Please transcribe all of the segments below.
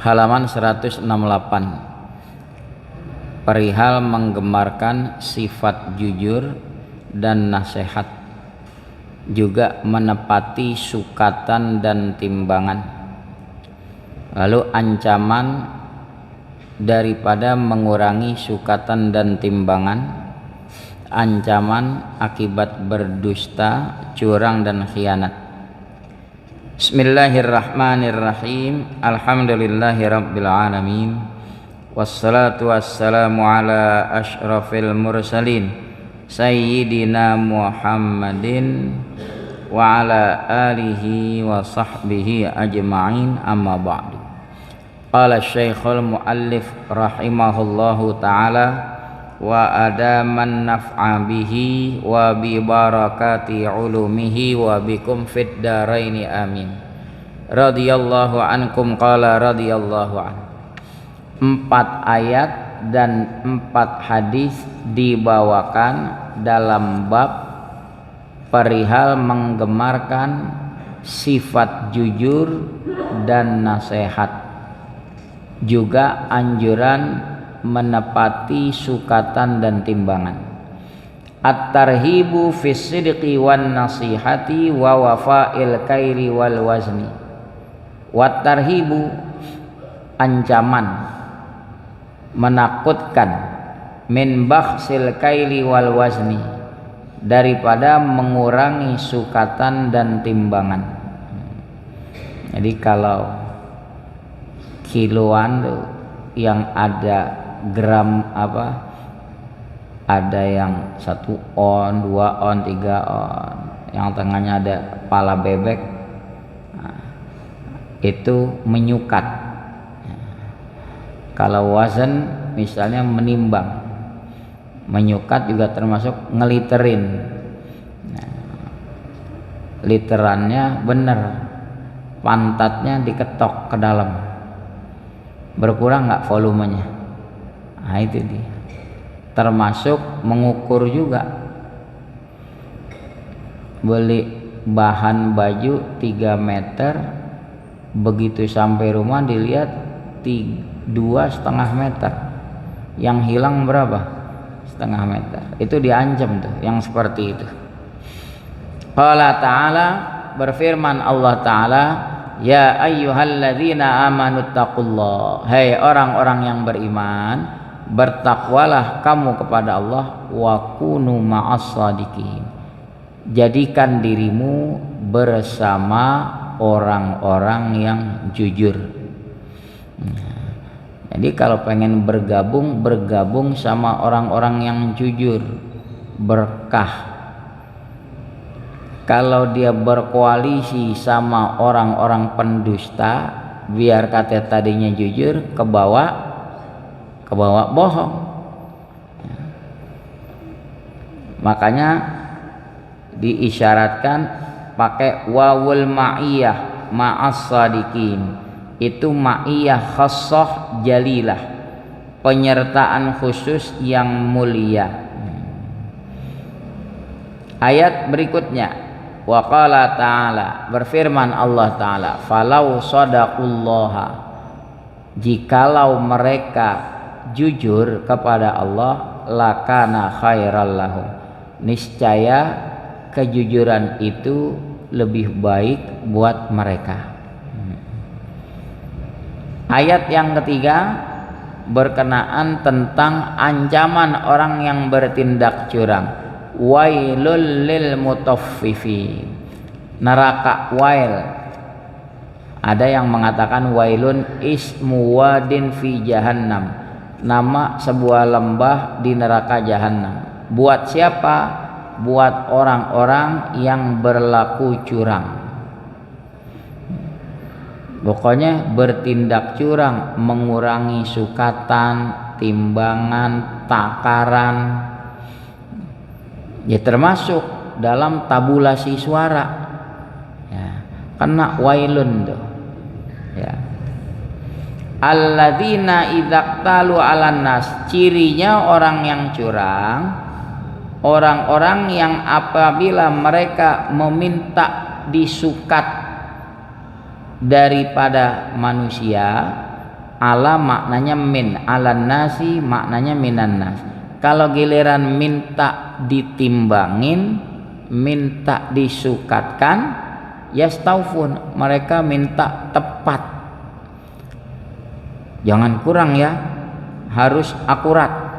halaman 168, perihal menggemarkan sifat jujur dan nasihat, juga menepati sukatan dan timbangan, lalu ancaman daripada mengurangi sukatan dan timbangan, ancaman akibat berdusta, curang dan khianat. Bismillahirrahmanirrahim. Alhamdulillahirabbil alamin. Wassalatu wassalamu ala asyrafil mursalin sayyidina Muhammadin wa ala alihi wa sahbihi ajma'in, amma ba'du. Qala Syekhul Muallif rahimahullahu ta'ala wa adaman naf'a bihi wa bi barakati ulumihi wa bikum fid daraini amin. Radhiyallahu ankum qala radhiyallahu an. 4 ayat dan 4 hadis dibawakan dalam bab perihal menggemarkan sifat jujur dan nasihat, juga anjuran menepati sukatan dan timbangan. At-tarhibu fis sidqi wan nasihati wa wafa'il kaili wal wazni. Wat tarhibu, ancaman, menakutkan, min bakhsil kaili wal wazni, daripada mengurangi sukatan dan timbangan. Jadi kalau kiloan tuh yang ada gram ada yang 1 on, 2 on, 3 on, yang tengahnya ada kepala bebek, itu menyukat. Kalau wazan misalnya menimbang, menyukat juga termasuk ngeliterin. Literannya bener, pantatnya diketok ke dalam, berkurang nggak volumenya. Nah itu dia, termasuk mengukur juga. Beli bahan baju 3 meter, begitu sampai rumah dilihat 2,5 meter, yang hilang berapa? 1,5 meter. Itu diancam tuh yang seperti itu. Qala ta'ala, berfirman Allah ta'ala, ya ayyuhalladzina amanuttaqullah, hai orang-orang yang beriman, bertakwalah kamu kepada Allah, wa kunu ma'as shadiqin, jadikan dirimu bersama orang-orang yang jujur. Jadi kalau pengen bergabung sama orang-orang yang jujur, berkah. Kalau dia berkoalisi sama orang-orang pendusta, biar kata tadinya jujur, kebawa bohong. Makanya diisyaratkan pakai wawul ma'iyah, ma'as shadiqin. Itu ma'iyah khassah jalilah, penyertaan khusus yang mulia. Ayat berikutnya, wa qala ta'ala, berfirman Allah ta'ala, falau shadaqullaha, jikalau mereka jujur kepada Allah, lakana khairal lahum, niscaya kejujuran itu lebih baik buat mereka. Ayat yang ketiga berkenaan tentang ancaman orang yang bertindak curang. Wailul lil mutaffifin, neraka wail. Ada yang mengatakan wailun ismu wadin fi jahannam, nama sebuah lembah di neraka jahanam. Buat siapa? Buat orang-orang yang berlaku curang. Pokoknya bertindak curang, mengurangi sukatan, timbangan, takaran, ya termasuk dalam tabulasi suara, ya, kena wailun tuh, ya. Alladzina idzaqtalu 'alan nas, cirinya orang yang curang, orang-orang yang apabila mereka meminta disukat daripada manusia, ala maknanya min, alan nasi maknanya minan nas. Kalau giliran minta ditimbangin, minta disukatkan, yastaufun, mereka minta tepat, jangan kurang ya, harus akurat.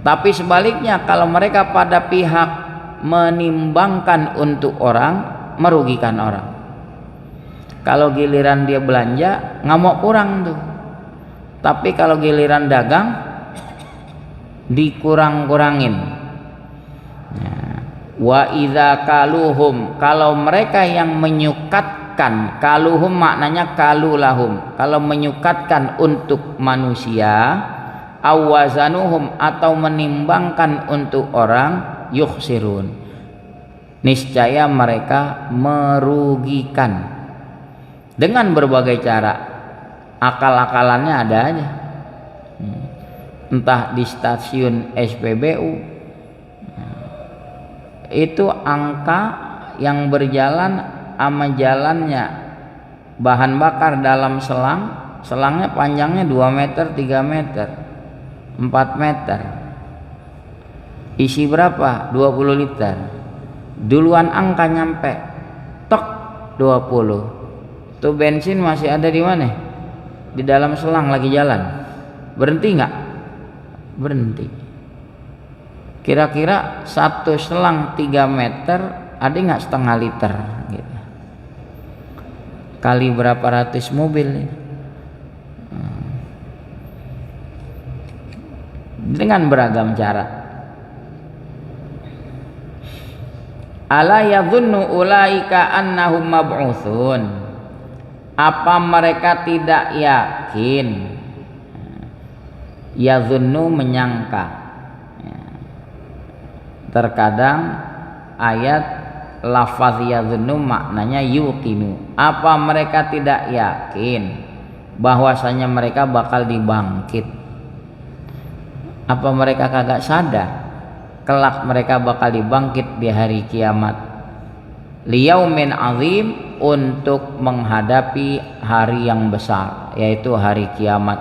Tapi sebaliknya kalau mereka pada pihak menimbangkan untuk orang, merugikan orang. Kalau giliran dia belanja nggak mau kurang tuh, tapi kalau giliran dagang dikurang-kurangin. Wa idza kaluhum, kalau mereka yang menyukatkan, kaluhum maknanya kalulahum, kalau menyukatkan untuk manusia, awazanuhum atau menimbangkan untuk orang, yukhsirun, niscaya mereka merugikan. Dengan berbagai cara, akal-akalannya ada aja, entah di stasiun SPBU itu angka yang berjalan sama jalannya bahan bakar dalam selangnya panjangnya 2 meter, 3 meter, 4 meter, isi berapa? 20 liter. Duluan angka nyampe tok 20, tuh bensin masih ada di mana? Di dalam selang lagi jalan. Berhenti nggak? Berhenti. Kira-kira satu selang 3 meter ada nggak setengah liter gitu. Kali berapa ratus mobil dengan beragam cara. Ala yadhunnu ulaika annahum mab'utsun, apa mereka tidak yakin? Yadhunnu menyangka. Terkadang ayat lafaz yadhunnu maknanya yuqinu, apa mereka tidak yakin bahwasanya mereka bakal dibangkit? Apa mereka kagak sadar kelak mereka bakal dibangkit di hari kiamat? Liyaumin azim, untuk menghadapi hari yang besar, yaitu hari kiamat.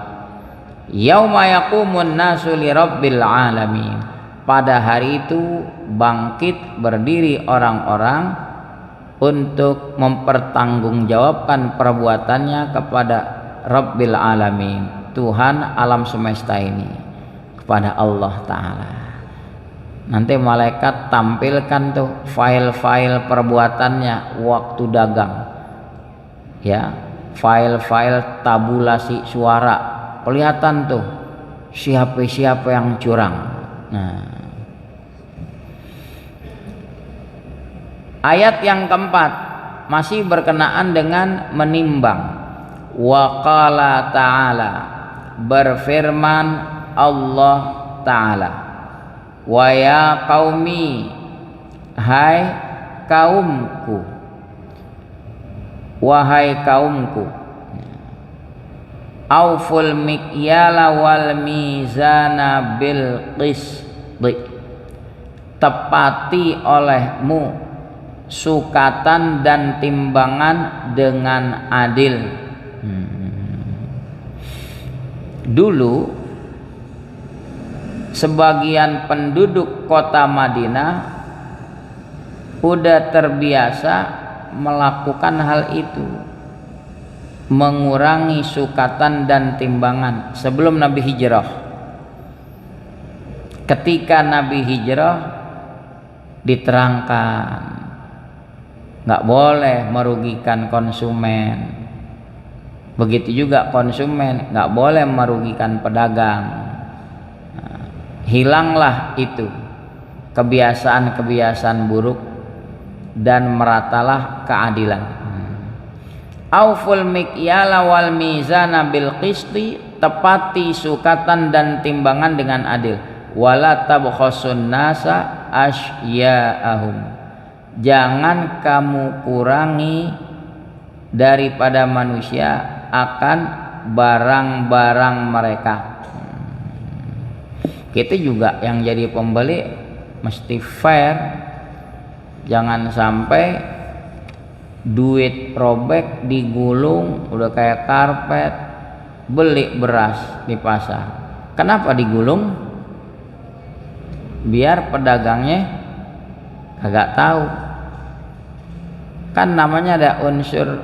Yauma yaqumun nasu lirabbil alamin, pada hari itu bangkit berdiri orang-orang untuk mempertanggungjawabkan perbuatannya kepada Rabbil Alamin, Tuhan alam semesta ini, kepada Allah Ta'ala. Nanti malaikat tampilkan tuh file-file perbuatannya waktu dagang, ya, file-file tabulasi suara, kelihatan tuh siapa yang curang. Nah, ayat yang keempat masih berkenaan dengan menimbang. Wa qala ta'ala, berfirman Allah Ta'ala, wa ya qaumi, hai kaumku, wahai kaumku, auful mikyala wal mizana bil qisti, tepati olehmu sukatan dan timbangan dengan adil. Dulu sebagian penduduk kota Madinah udah terbiasa melakukan hal itu, mengurangi sukatan dan timbangan sebelum Nabi hijrah. Ketika Nabi hijrah diterangkan nggak boleh merugikan konsumen, begitu juga konsumen nggak boleh merugikan pedagang. Hilanglah itu kebiasaan-kebiasaan buruk dan meratalah keadilan. Auful mikyala wal mizana bil qisti, tepati sukatan dan timbangan dengan adil. Wala tabkhasun nasa asya'ahum, jangan kamu kurangi daripada manusia akan barang-barang mereka. Kita juga yang jadi pembeli mesti fair, jangan sampai duit robek digulung udah kayak karpet, beli beras di pasar, kenapa digulung? Biar pedagangnya kagak tahu. Kan namanya ada unsur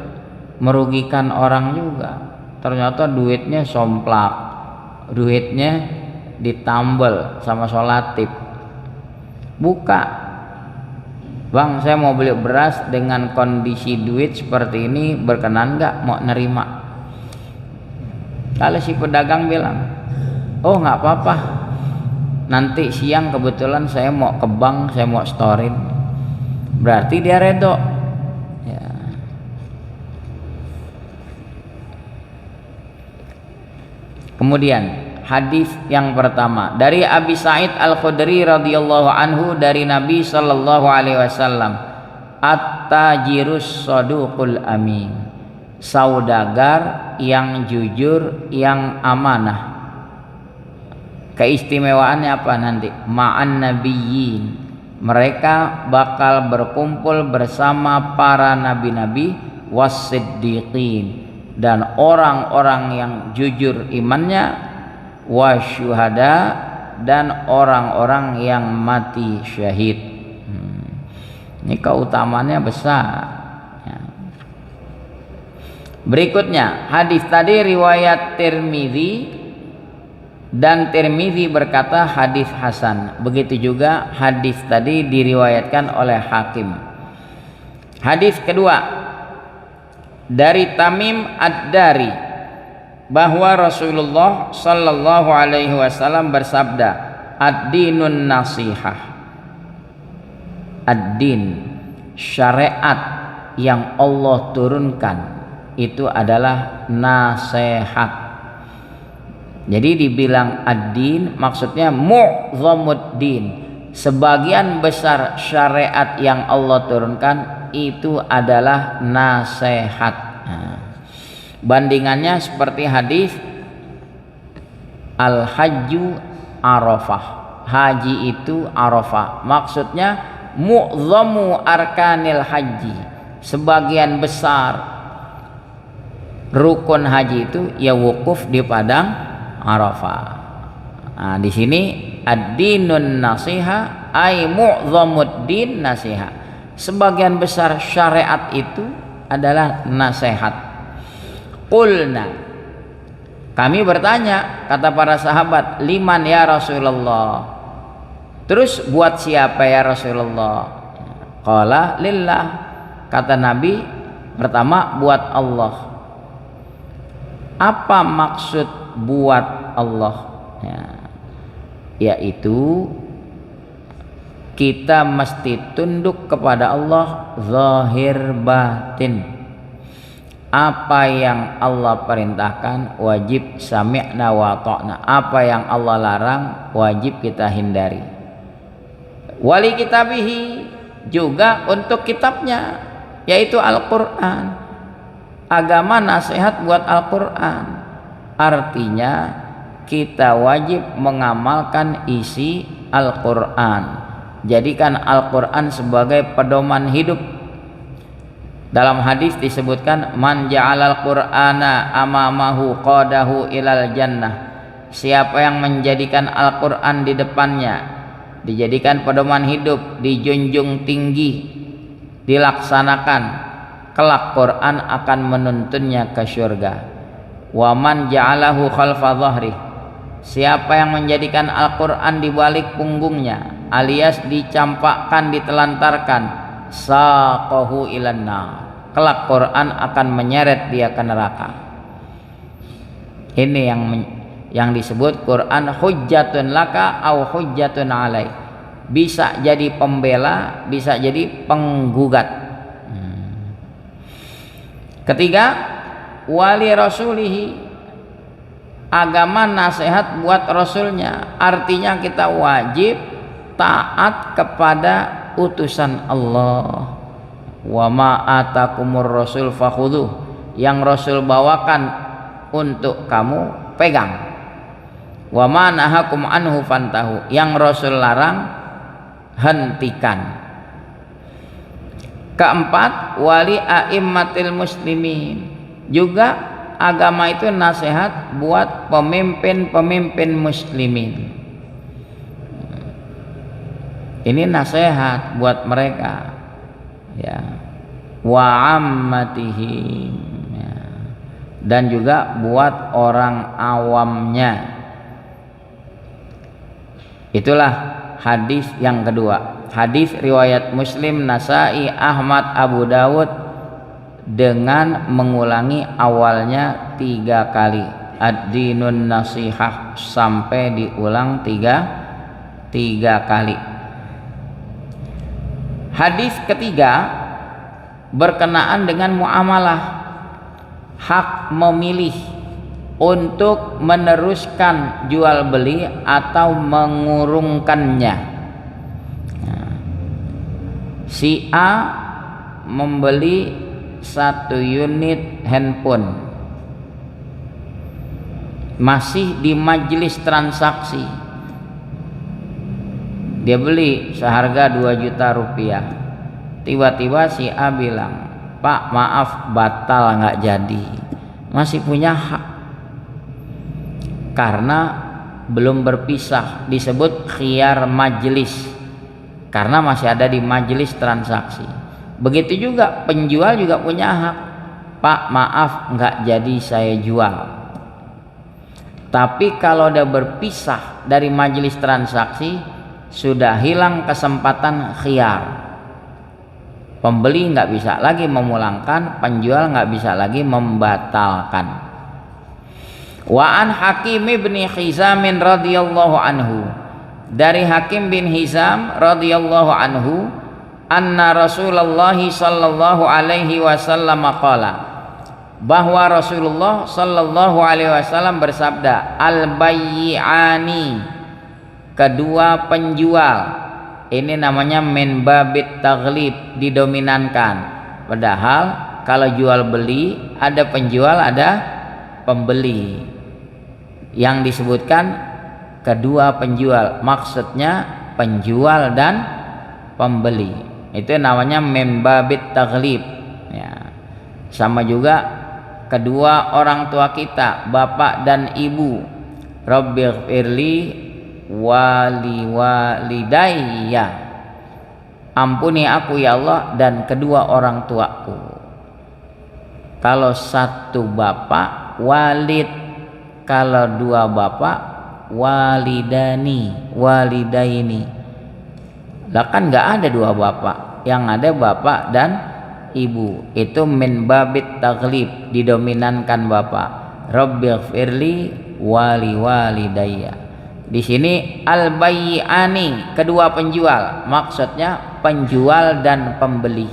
merugikan orang juga. Ternyata duitnya somplak, duitnya ditambal sama solatip. Buka, bang saya mau beli beras dengan kondisi duit seperti ini, berkenan nggak mau nerima? Kalau si pedagang bilang, oh nggak apa-apa, nanti siang kebetulan saya mau ke bank, saya mau storin, berarti dia redo ya. Kemudian hadis yang pertama dari Abi Sa'id Al-Khudri radhiyallahu anhu dari Nabi sallallahu alaihi wasallam, at-tajirus saduqul amin, saudagar yang jujur yang amanah. Keistimewaannya apa nanti? Ma'an nabiyyin, mereka bakal berkumpul bersama para nabi-nabi, was-siddiqin, dan orang-orang yang jujur imannya, wasyuhada, dan orang-orang yang mati syahid. Ini keutamaannya besar ya. Berikutnya hadis tadi riwayat Tirmidzi, dan Tirmidzi berkata hadis hasan. Begitu juga hadis tadi diriwayatkan oleh Hakim. Hadis kedua dari Tamim Ad-Dari bahwa Rasulullah sallallahu alaihi wasallam bersabda, ad-dinun nasihah. Ad-din, syariat yang Allah turunkan itu adalah nasihat. Jadi dibilang ad-din maksudnya mu'dhamuddin, sebagian besar syariat yang Allah turunkan itu adalah nasihat. Bandingannya seperti hadis al-hajju arafah, haji itu arafah, maksudnya mu'dhamu arkanil haji, sebagian besar rukun haji itu ya wukuf di padang Arafah. Nah, di sini ad-dinun nasiha ay mu'dhamuddin nasiha, sebagian besar syariat itu adalah nasihat. Qulna, kami bertanya, kata para sahabat, liman ya Rasulullah, terus buat siapa ya Rasulullah? Qala lillah, kata Nabi, pertama buat Allah. Apa maksud buat Allah ya, yaitu kita mesti tunduk kepada Allah zahir batin. Apa yang Allah perintahkan wajib sami'na wa ta'na, apa yang Allah larang wajib kita hindari. Wali kitabihi, juga untuk kitabnya yaitu Al-Quran. Agama nasihat buat Al-Quran, artinya kita wajib mengamalkan isi Al-Quran. Jadikan Al-Quran sebagai pedoman hidup. Dalam hadis disebutkan, man ja'alal Qur'ana amamahu qadahu ilal jannah, siapa yang menjadikan Al-Quran di depannya, dijadikan pedoman hidup, dijunjung tinggi, dilaksanakan, kelak Quran akan menuntunnya ke syurga. Wa man ja'alahu khalfa dhahri, siapa yang menjadikan Al-Quran di balik punggungnya alias dicampakkan, ditelantarkan, saqahu ilan nar, kelak Quran akan menyeret dia ke neraka. Ini yang disebut Quran hujjatun laka au hujjatun alaik, bisa jadi pembela, bisa jadi penggugat. Ketiga, wali rasulihi, agama nasihat buat rasulnya, artinya kita wajib taat kepada utusan Allah. Wa ma atakumur rasul fakhudhuh, yang rasul bawakan untuk kamu pegang. Wa ma nahakum anhu fantahu, yang rasul larang hentikan. Keempat, wali a'immatil muslimin, juga agama itu nasihat buat pemimpin-pemimpin muslimin. Ini nasihat buat mereka, ya, wa ammatihim, ya, dan juga buat orang awamnya. Itulah hadis yang kedua. Hadis riwayat Muslim, Nasai, Ahmad, Abu Dawud dengan mengulangi awalnya 3 kali. Ad-dinun nasihah sampai diulang tiga kali. Hadis ketiga berkenaan dengan muamalah, hak memilih untuk meneruskan jual beli atau mengurungkannya. Si A membeli 1 unit handphone, masih di majelis transaksi. Dia beli seharga 2 juta rupiah. Tiba-tiba si A bilang, "Pak, maaf, batal, nggak jadi." Masih punya hak karena belum berpisah, disebut khiyar majelis karena masih ada di majelis transaksi. Begitu juga penjual juga punya hak. "Pak, maaf, nggak jadi saya jual." Tapi kalau udah berpisah dari majelis transaksi, sudah hilang kesempatan khiyar. Pembeli nggak bisa lagi memulangkan, penjual nggak bisa lagi membatalkan. Wa an Hakim bin Hizam radhiyallahu anhu, dari Hakim bin Hizam radhiyallahu anhu, anna Rasulullah sallallahu alaihi wasallam qala, bahwa Rasulullah sallallahu alaihi wasallam bersabda, al-bayyi'ani, kedua penjual, ini namanya min babit taghlib, didominankan. Padahal kalau jual beli ada penjual ada pembeli. Yang disebutkan kedua penjual, maksudnya penjual dan pembeli. Itu namanya min babit taghlib, ya. Sama juga kedua orang tua kita, bapak dan ibu. Rabbighfirli wali walidayya, ampuni aku ya Allah dan kedua orang tuaku. Kalau satu bapak walid, kalau dua bapak walidani, walidaini. Lah kan nggak ada dua bapak, yang ada bapak dan ibu. Itu min babit taghlib, didominankan bapak. Rabbighfirli wali walidayya. Di sini al-bayyi'ani, kedua penjual, maksudnya penjual dan pembeli.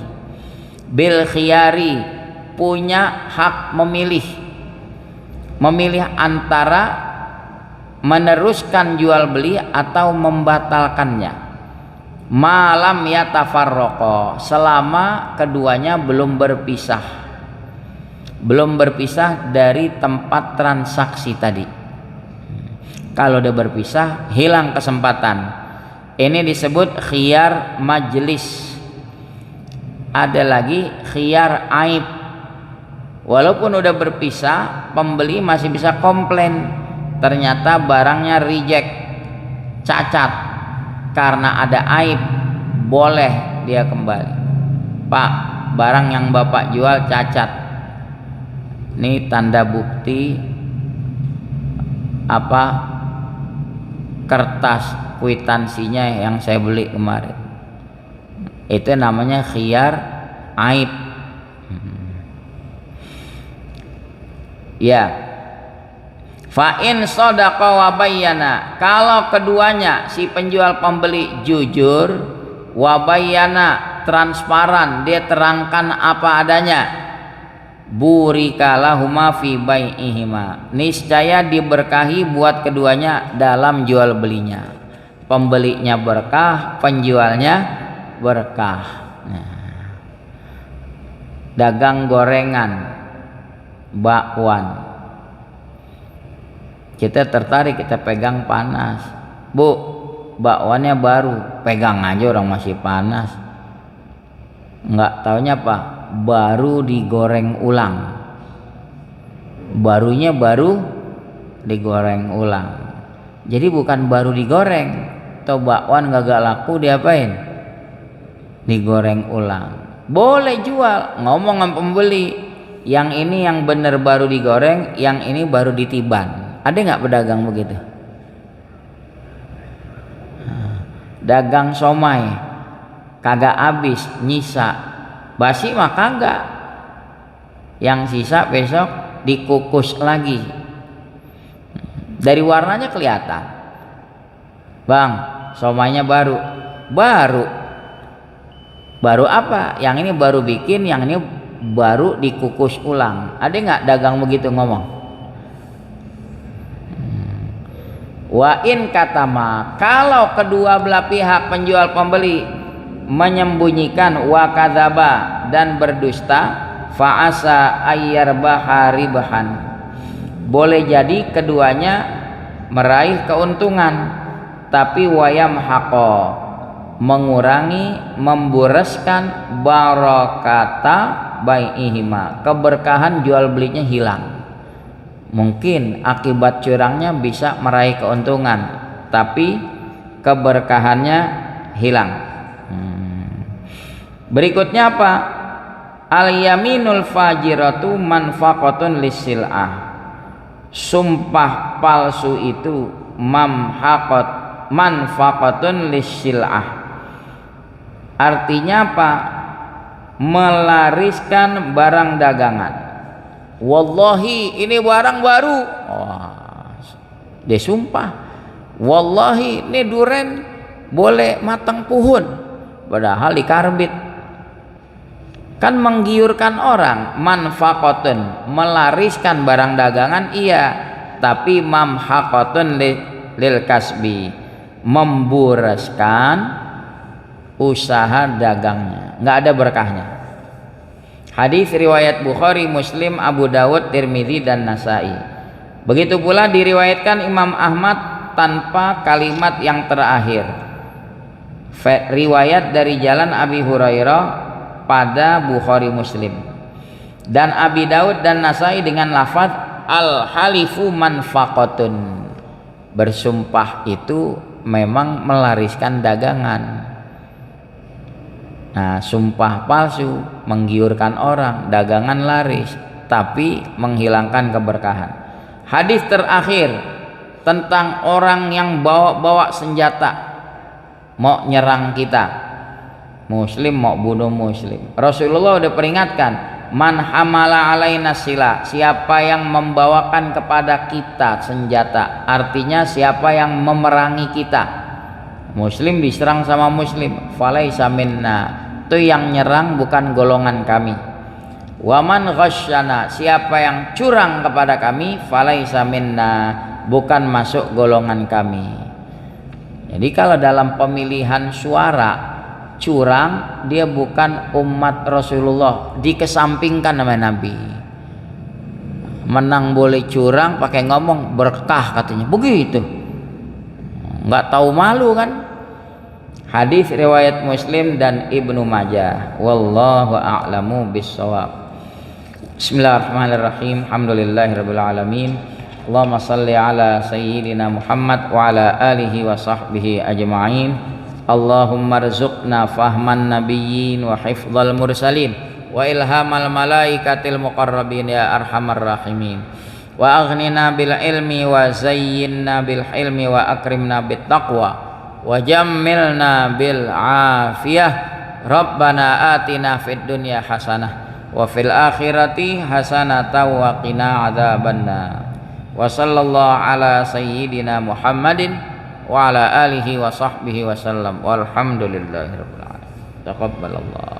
Bil khiyari, punya hak memilih. Memilih antara meneruskan jual beli atau membatalkannya. Malam yatafarraqa, selama keduanya belum berpisah. Belum berpisah dari tempat transaksi tadi. Kalau udah berpisah, hilang kesempatan. Ini disebut khiyar majelis. Ada lagi khiyar aib. Walaupun udah berpisah, pembeli masih bisa komplain. Ternyata barangnya reject, cacat, karena ada aib, boleh dia kembali. Pak, barang yang bapak jual cacat. Ini tanda bukti apa? Kertas kwitansinya yang saya beli kemarin. Itu namanya khiyar aib. Ya. Fa in shadaqa wa bayyana, kalau keduanya si penjual pembeli jujur, wa bayyana, transparan, dia terangkan apa adanya, burika lahuma fi bai'ihima, niscaya diberkahi buat keduanya dalam jual belinya. Pembelinya berkah, penjualnya berkah. Nah, dagang gorengan, bakwan, kita tertarik, kita pegang panas. Bu, bakwannya baru, pegang aja orang masih panas. Nggak taunya apa, baru digoreng ulang. barunya baru digoreng ulang. Jadi bukan baru digoreng, atau bakwan gak laku diapain? Digoreng ulang. Boleh jual, ngomong sama pembeli, yang ini yang bener baru digoreng, yang ini baru ditiban. Ada nggak pedagang begitu? Dagang somai kagak habis, nyisa, basi mah kagak, yang sisa besok dikukus lagi. Dari warnanya kelihatan, bang somainya baru apa? Yang ini baru bikin, yang ini baru dikukus ulang. Ada nggak dagang begitu ngomong? Wa in katama, kalau kedua belah pihak penjual pembeli menyembunyikan wa kadzaba dan berdusta, fa'asa ayyarbaha ribahan, boleh jadi keduanya meraih keuntungan, tapi wayam haqo, mengurangi, membureskan barakata bai'ihima, keberkahan jual belinya hilang. Mungkin akibat curangnya bisa meraih keuntungan, tapi keberkahannya hilang. Berikutnya apa? Al-yaminul fajiratu manfaqatun lisil'ah. Sumpah palsu itu manfaqatun lisil'ah. Artinya apa? Melariskan barang dagangan. Wallahi ini barang baru. Dia sumpah, wallahi ini duren boleh matang puhun, padahal dikarbit. Kan menggiurkan orang. Manfaqatun, melariskan barang dagangan iya, tapi mamhaqatun lil kasbi, memburaskan usaha dagangnya, nggak ada berkahnya. Hadis riwayat Bukhari, Muslim, Abu Dawud, Tirmidzi dan Nasai. Begitu pula diriwayatkan Imam Ahmad tanpa kalimat yang terakhir. Riwayat dari jalan Abi Hurairah pada Bukhari Muslim. Dan Abi Dawud dan Nasai dengan lafaz al-halifu manfaqatun. Bersumpah itu memang melariskan dagangan. Nah, sumpah palsu menggiurkan orang, dagangan laris, tapi menghilangkan keberkahan. Hadis terakhir tentang orang yang bawa senjata mau nyerang kita, muslim mau bunuh muslim. Rasulullah udah peringatkan, man hamala alaina sila, siapa yang membawakan kepada kita senjata, artinya siapa yang memerangi kita. Muslim diserang sama muslim, falaisa minna, itu yang nyerang bukan golongan kami. Waman ghasyana, siapa yang curang kepada kami, falaisa minna, bukan masuk golongan kami. Jadi kalau dalam pemilihan suara curang, dia bukan umat Rasulullah, dikesampingkan sama Nabi. Menang boleh curang, pakai ngomong berkah katanya, begitu. Nggak tahu malu kan? Hadis riwayat Muslim dan Ibnu Majah. Wallahu a'lamu bissawab. Bismillahirrahmanirrahim. Alhamdulillahirabbil alamin. Allahumma shalli ala sayyidina Muhammad wa ala alihi wa sahbihi ajma'in. Allahumma rzuqna fahman nabiyyin wa hifdzal mursalin wa ilhamal malaikatil muqarrabin ya arhamar rahimin. Wa aghnina bil ilmi wa zayyinna bil hilmi wa akrimna bit taqwa wa jammilna bil afiyah. Rabbana atina fid dunya hasanah wa fil akhirati hasanah wa qina adzabannar. Wa sallallahu ala sayyidina Muhammadin wa ala alihi wa sahbihi wa sallam. Walhamdulillahirabbil alamin. Taqabbalallah.